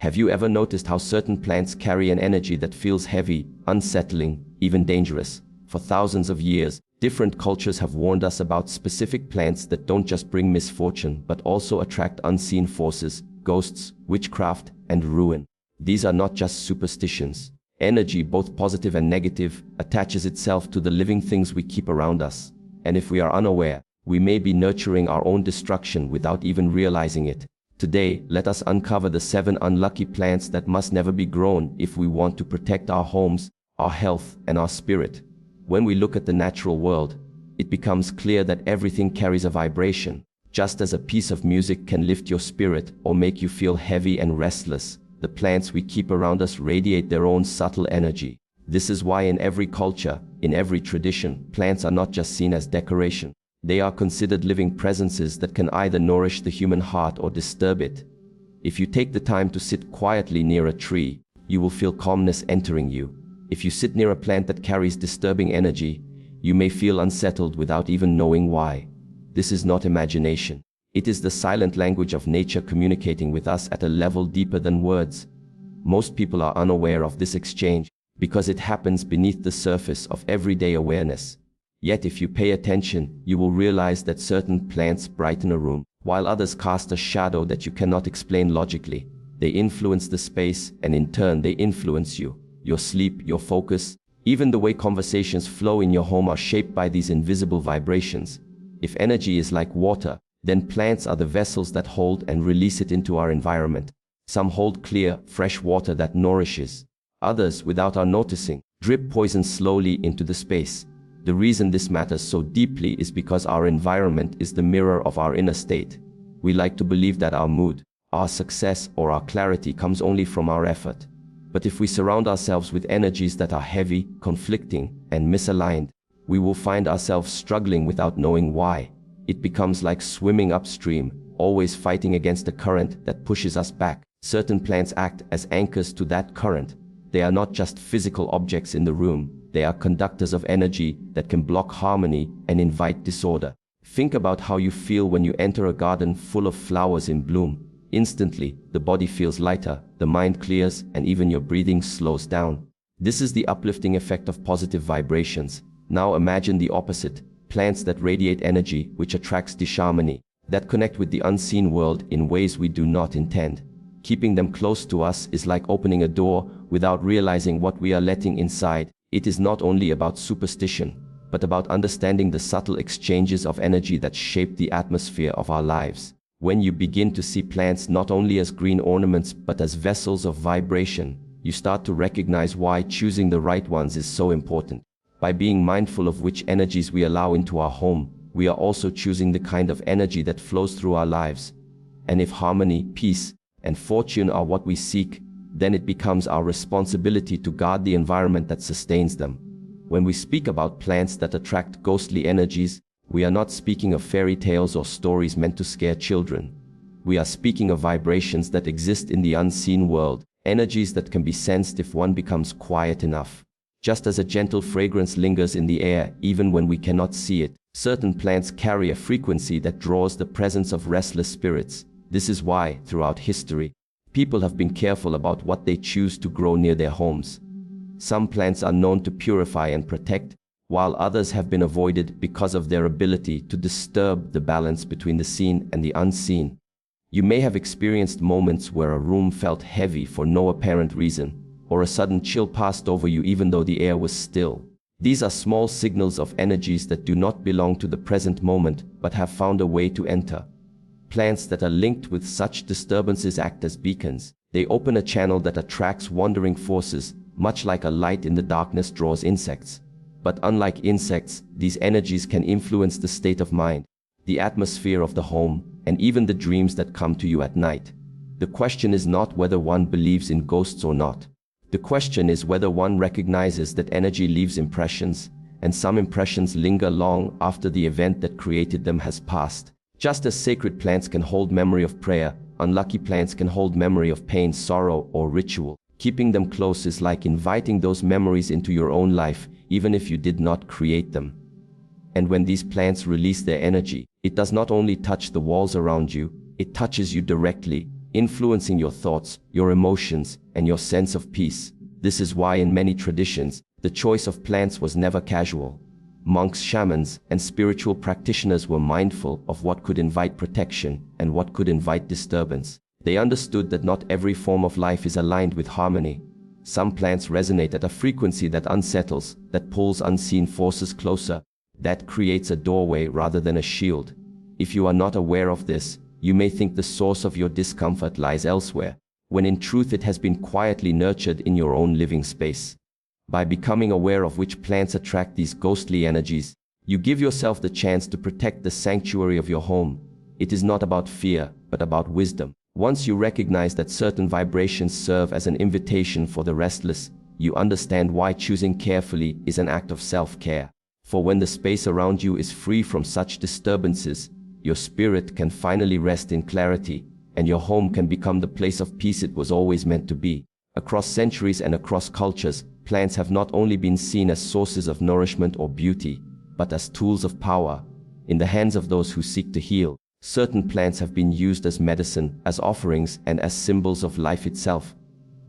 Have you ever noticed how certain plants carry an energy that feels heavy, unsettling, even dangerous? For thousands of years, different cultures have warned us about specific plants that don't just bring misfortune but also attract unseen forces, ghosts, witchcraft, and ruin. These are not just superstitions. Energy, both positive and negative, attaches itself to the living things we keep around us. And if we are unaware, we may be nurturing our own destruction without even realizing it. Today, let us uncover the 7 unlucky plants that must never be grown if we want to protect our homes, our health, and our spirit. When we look at the natural world, it becomes clear that everything carries a vibration. Just as a piece of music can lift your spirit or make you feel heavy and restless, the plants we keep around us radiate their own subtle energy. This is why in every culture, in every tradition, plants are not just seen as decoration. They are considered living presences that can either nourish the human heart or disturb it. If you take the time to sit quietly near a tree, you will feel calmness entering you. If you sit near a plant that carries disturbing energy, you may feel unsettled without even knowing why. This is not imagination. It is the silent language of nature communicating with us at a level deeper than words. Most people are unaware of this exchange because it happens beneath the surface of everyday awareness. Yet if you pay attention, you will realize that certain plants brighten a room, while others cast a shadow that you cannot explain logically. They influence the space, and in turn they influence you. Your sleep, your focus, even the way conversations flow in your home are shaped by these invisible vibrations. If energy is like water, then plants are the vessels that hold and release it into our environment. Some hold clear, fresh water that nourishes. Others, without our noticing, drip poison slowly into the space. The reason this matters so deeply is because our environment is the mirror of our inner state. We like to believe that our mood, our success, or our clarity comes only from our effort. But if we surround ourselves with energies that are heavy, conflicting, and misaligned, we will find ourselves struggling without knowing why. It becomes like swimming upstream, always fighting against a current that pushes us back. Certain plants act as anchors to that current. They are not just physical objects in the room. They are conductors of energy that can block harmony and invite disorder. Think about how you feel when you enter a garden full of flowers in bloom. Instantly, the body feels lighter, the mind clears, and even your breathing slows down. This is the uplifting effect of positive vibrations. Now imagine the opposite. Plants that radiate energy, which attracts disharmony, that connect with the unseen world in ways we do not intend. Keeping them close to us is like opening a door without realizing what we are letting inside. It is not only about superstition, but about understanding the subtle exchanges of energy that shape the atmosphere of our lives. When you begin to see plants not only as green ornaments but as vessels of vibration, you start to recognize why choosing the right ones is so important. By being mindful of which energies we allow into our home, we are also choosing the kind of energy that flows through our lives. And if harmony, peace, and fortune are what we seek, then it becomes our responsibility to guard the environment that sustains them. When we speak about plants that attract ghostly energies, we are not speaking of fairy tales or stories meant to scare children. We are speaking of vibrations that exist in the unseen world, energies that can be sensed if one becomes quiet enough. Just as a gentle fragrance lingers in the air even when we cannot see it, certain plants carry a frequency that draws the presence of restless spirits. This is why, throughout history, people have been careful about what they choose to grow near their homes. Some plants are known to purify and protect, while others have been avoided because of their ability to disturb the balance between the seen and the unseen. You may have experienced moments where a room felt heavy for no apparent reason, or a sudden chill passed over you even though the air was still. These are small signals of energies that do not belong to the present moment but have found a way to enter. Plants that are linked with such disturbances act as beacons. They open a channel that attracts wandering forces, much like a light in the darkness draws insects. But unlike insects, these energies can influence the state of mind, the atmosphere of the home, and even the dreams that come to you at night. The question is not whether one believes in ghosts or not. The question is whether one recognizes that energy leaves impressions, and some impressions linger long after the event that created them has passed. Just as sacred plants can hold memory of prayer, unlucky plants can hold memory of pain, sorrow, or ritual. Keeping them close is like inviting those memories into your own life, even if you did not create them. And when these plants release their energy, it does not only touch the walls around you, it touches you directly. influencing your thoughts, your emotions, and your sense of peace. This is why in many traditions, the choice of plants was never casual. Monks, shamans, and spiritual practitioners were mindful of what could invite protection and what could invite disturbance. They understood that not every form of life is aligned with harmony. Some plants resonate at a frequency that unsettles, that pulls unseen forces closer, that creates a doorway rather than a shield. If you are not aware of this, you may think the source of your discomfort lies elsewhere, when in truth it has been quietly nurtured in your own living space. By becoming aware of which plants attract these ghostly energies, you give yourself the chance to protect the sanctuary of your home. It is not about fear, but about wisdom. Once you recognize that certain vibrations serve as an invitation for the restless, you understand why choosing carefully is an act of self-care. For when the space around you is free from such disturbances, your spirit can finally rest in clarity, and your home can become the place of peace it was always meant to be. Across centuries and across cultures, plants have not only been seen as sources of nourishment or beauty, but as tools of power. In the hands of those who seek to heal, certain plants have been used as medicine, as offerings, and as symbols of life itself.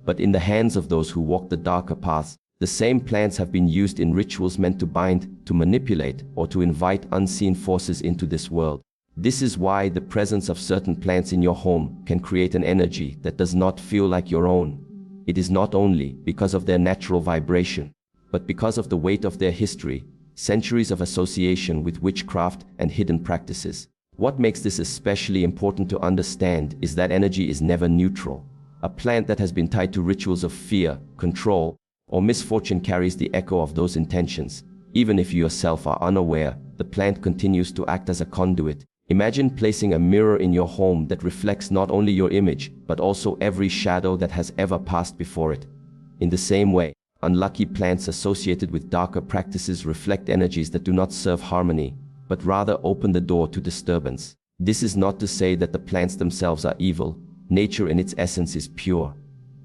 But in the hands of those who walk the darker paths, the same plants have been used in rituals meant to bind, to manipulate, or to invite unseen forces into this world. This is why the presence of certain plants in your home can create an energy that does not feel like your own. It is not only because of their natural vibration, but because of the weight of their history, centuries of association with witchcraft and hidden practices. What makes this especially important to understand is that energy is never neutral. A plant that has been tied to rituals of fear, control, or misfortune carries the echo of those intentions. Even if you yourself are unaware, the plant continues to act as a conduit. Imagine placing a mirror in your home that reflects not only your image, but also every shadow that has ever passed before it. In the same way, unlucky plants associated with darker practices reflect energies that do not serve harmony, but rather open the door to disturbance. This is not to say that the plants themselves are evil. Nature in its essence is pure.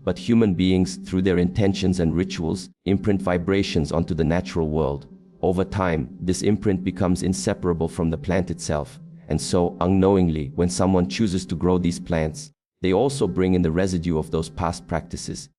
But human beings, through their intentions and rituals, imprint vibrations onto the natural world. Over time, this imprint becomes inseparable from the plant itself. And so, unknowingly, when someone chooses to grow these plants, they also bring in the residue of those past practices.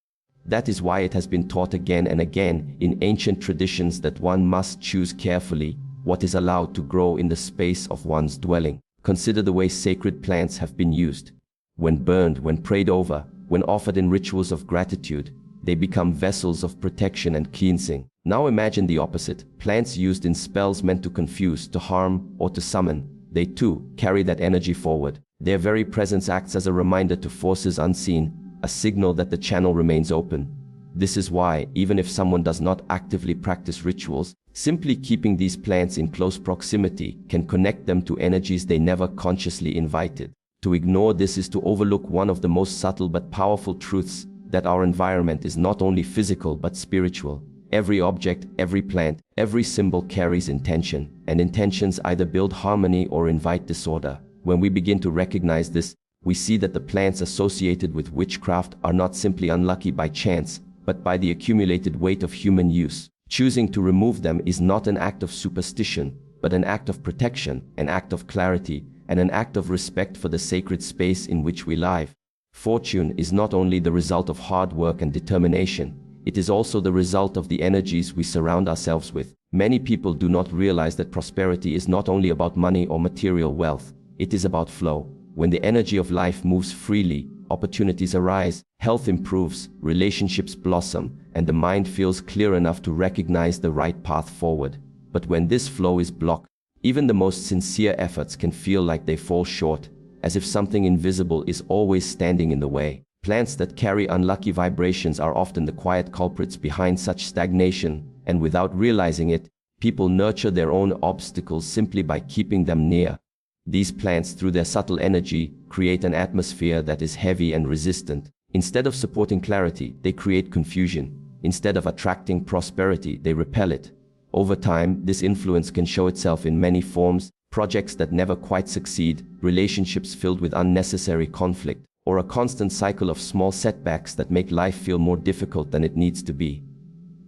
That is why it has been taught again and again in ancient traditions that one must choose carefully what is allowed to grow in the space of one's dwelling. Consider the way sacred plants have been used. When burned, when prayed over, when offered in rituals of gratitude, they become vessels of protection and cleansing. Now imagine the opposite. Plants used in spells meant to confuse, to harm, or to summon. They too carry that energy forward. Their very presence acts as a reminder to forces unseen, a signal that the channel remains open. This is why, even if someone does not actively practice rituals, simply keeping these plants in close proximity can connect them to energies they never consciously invited. To ignore this is to overlook one of the most subtle but powerful truths, that our environment is not only physical but spiritual. Every object, every plant, every symbol carries intention, and intentions either build harmony or invite disorder. When we begin to recognize this, we see that the plants associated with witchcraft are not simply unlucky by chance, but by the accumulated weight of human use. Choosing to remove them is not an act of superstition, but an act of protection, an act of clarity, and an act of respect for the sacred space in which we live. Fortune is not only the result of hard work and determination, it is also the result of the energies we surround ourselves with. Many people do not realize that prosperity is not only about money or material wealth, it is about flow. When the energy of life moves freely, opportunities arise, health improves, relationships blossom, and the mind feels clear enough to recognize the right path forward. But when this flow is blocked, even the most sincere efforts can feel like they fall short, as if something invisible is always standing in the way. Plants that carry unlucky vibrations are often the quiet culprits behind such stagnation, and without realizing it, people nurture their own obstacles simply by keeping them near. These plants, through their subtle energy, create an atmosphere that is heavy and resistant. Instead of supporting clarity, they create confusion. Instead of attracting prosperity, they repel it. Over time, this influence can show itself in many forms: projects that never quite succeed, relationships filled with unnecessary conflict, or a constant cycle of small setbacks that make life feel more difficult than it needs to be.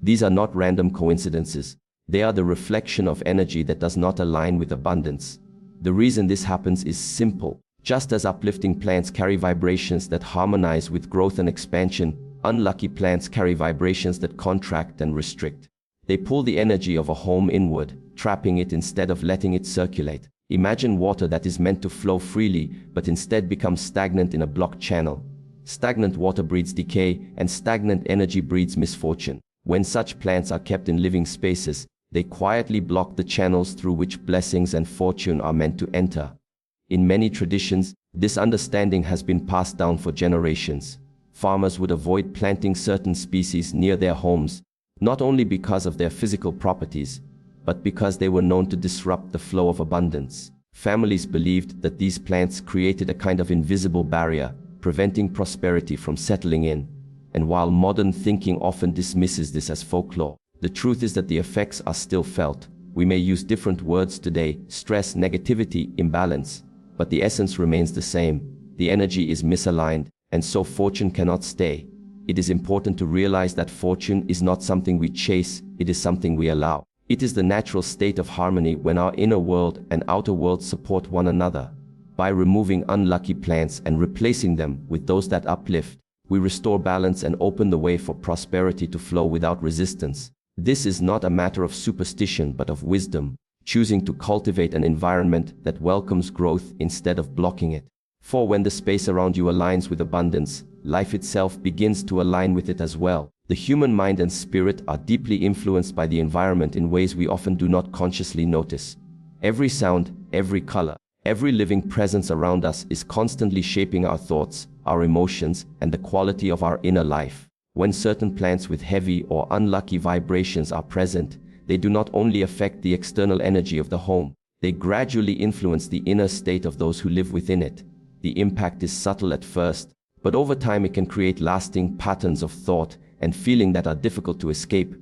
These are not random coincidences. They are the reflection of energy that does not align with abundance. The reason this happens is simple. Just as uplifting plants carry vibrations that harmonize with growth and expansion, unlucky plants carry vibrations that contract and restrict. They pull the energy of a home inward, trapping it instead of letting it circulate. Imagine water that is meant to flow freely, but instead becomes stagnant in a blocked channel. Stagnant water breeds decay, and stagnant energy breeds misfortune. When such plants are kept in living spaces, they quietly block the channels through which blessings and fortune are meant to enter. In many traditions, this understanding has been passed down for generations. Farmers would avoid planting certain species near their homes, not only because of their physical properties, but because they were known to disrupt the flow of abundance. Families believed that these plants created a kind of invisible barrier, preventing prosperity from settling in. And while modern thinking often dismisses this as folklore, the truth is that the effects are still felt. We may use different words today: stress, negativity, imbalance, but the essence remains the same. The energy is misaligned, and so fortune cannot stay. It is important to realize that fortune is not something we chase, it is something we allow. It is the natural state of harmony when our inner world and outer world support one another. By removing unlucky plants and replacing them with those that uplift, we restore balance and open the way for prosperity to flow without resistance. This is not a matter of superstition but of wisdom, choosing to cultivate an environment that welcomes growth instead of blocking it. For when the space around you aligns with abundance, life itself begins to align with it as well. The human mind and spirit are deeply influenced by the environment in ways we often do not consciously notice. Every sound, every color, every living presence around us is constantly shaping our thoughts, our emotions, and the quality of our inner life. When certain plants with heavy or unlucky vibrations are present, they do not only affect the external energy of the home, they gradually influence the inner state of those who live within it. The impact is subtle at first, but over time it can create lasting patterns of thought and feeling that are difficult to escape.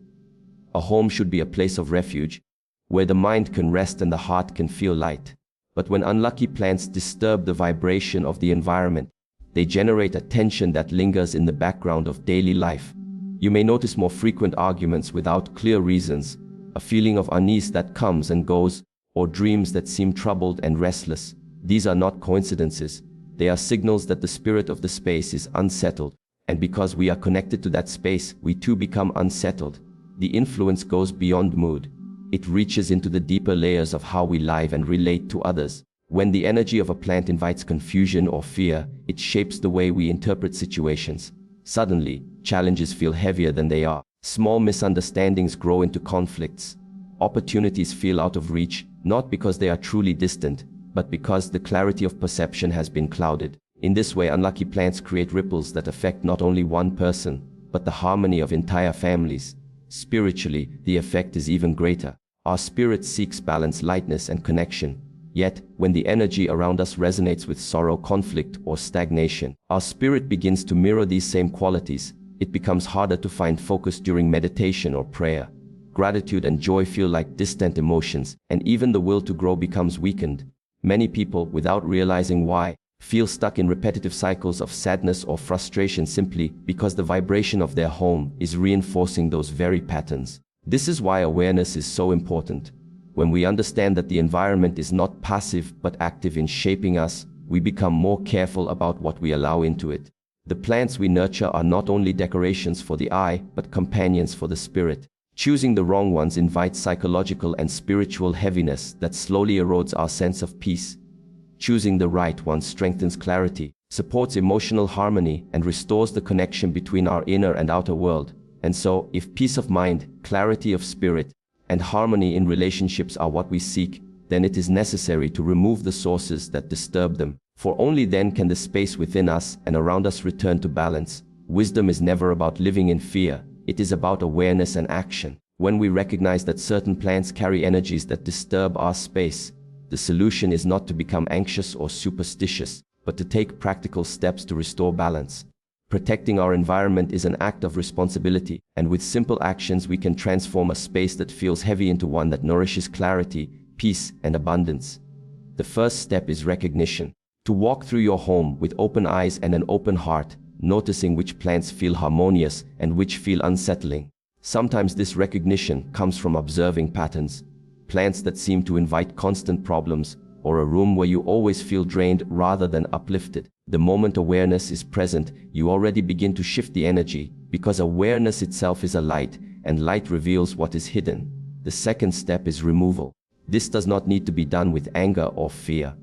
A home should be a place of refuge, where the mind can rest and the heart can feel light. But when unlucky plants disturb the vibration of the environment, they generate a tension that lingers in the background of daily life. You may notice more frequent arguments without clear reasons, a feeling of unease that comes and goes, or dreams that seem troubled and restless. These are not coincidences. They are signals that the spirit of the space is unsettled, and because we are connected to that space, we too become unsettled. The influence goes beyond mood. It reaches into the deeper layers of how we live and relate to others. When the energy of a plant invites confusion or fear, it shapes the way we interpret situations. Suddenly, challenges feel heavier than they are. Small misunderstandings grow into conflicts. Opportunities feel out of reach, not because they are truly distant, but because the clarity of perception has been clouded. In this way, unlucky plants create ripples that affect not only one person, but the harmony of entire families. Spiritually, the effect is even greater. Our spirit seeks balance, lightness, and connection. Yet, when the energy around us resonates with sorrow, conflict, or stagnation, our spirit begins to mirror these same qualities. It becomes harder to find focus during meditation or prayer. Gratitude and joy feel like distant emotions, and even the will to grow becomes weakened. Many people, without realizing why, feel stuck in repetitive cycles of sadness or frustration simply because the vibration of their home is reinforcing those very patterns. This is why awareness is so important. When we understand that the environment is not passive but active in shaping us, we become more careful about what we allow into it. The plants we nurture are not only decorations for the eye, but companions for the spirit. Choosing the wrong ones invites psychological and spiritual heaviness that slowly erodes our sense of peace. Choosing the right ones strengthens clarity, supports emotional harmony, and restores the connection between our inner and outer world. And so, if peace of mind, clarity of spirit, and harmony in relationships are what we seek, then it is necessary to remove the sources that disturb them. For only then can the space within us and around us return to balance. Wisdom is never about living in fear. It is about awareness and action. When we recognize that certain plants carry energies that disturb our space, the solution is not to become anxious or superstitious, but to take practical steps to restore balance. Protecting our environment is an act of responsibility, and with simple actions we can transform a space that feels heavy into one that nourishes clarity, peace, and abundance. The first step is recognition. To walk through your home with open eyes and an open heart, noticing which plants feel harmonious and which feel unsettling. Sometimes this recognition comes from observing patterns. Plants that seem to invite constant problems, or a room where you always feel drained rather than uplifted. The moment awareness is present, you already begin to shift the energy, because awareness itself is a light, and light reveals what is hidden. The second step is removal. This does not need to be done with anger or fear.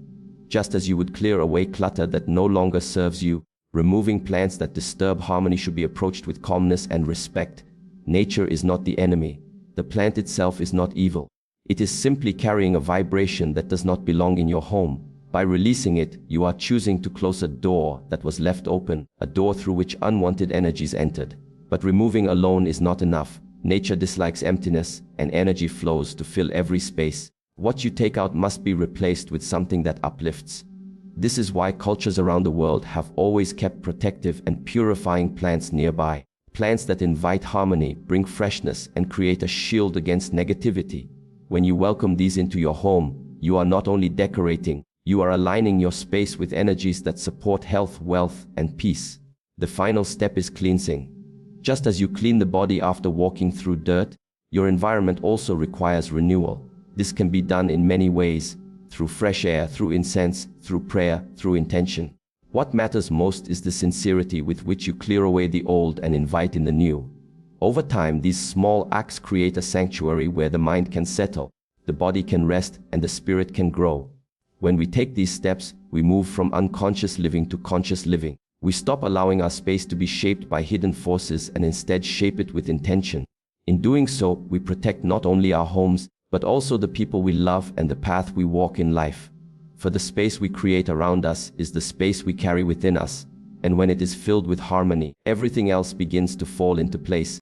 Just as you would clear away clutter that no longer serves you, removing plants that disturb harmony should be approached with calmness and respect. Nature is not the enemy. The plant itself is not evil. It is simply carrying a vibration that does not belong in your home. By releasing it, you are choosing to close a door that was left open, a door through which unwanted energies entered. But removing alone is not enough. Nature dislikes emptiness, and energy flows to fill every space. What you take out must be replaced with something that uplifts. This is why cultures around the world have always kept protective and purifying plants nearby. Plants that invite harmony, bring freshness, and create a shield against negativity. When you welcome these into your home, you are not only decorating, you are aligning your space with energies that support health, wealth, and peace. The final step is cleansing. Just as you clean the body after walking through dirt, your environment also requires renewal. This can be done in many ways, through fresh air, through incense, through prayer, through intention. What matters most is the sincerity with which you clear away the old and invite in the new. Over time, these small acts create a sanctuary where the mind can settle, the body can rest, and the spirit can grow. When we take these steps, we move from unconscious living to conscious living. We stop allowing our space to be shaped by hidden forces and instead shape it with intention. In doing so, we protect not only our homes, but also the people we love and the path we walk in life. For the space we create around us is the space we carry within us, and when it is filled with harmony, everything else begins to fall into place.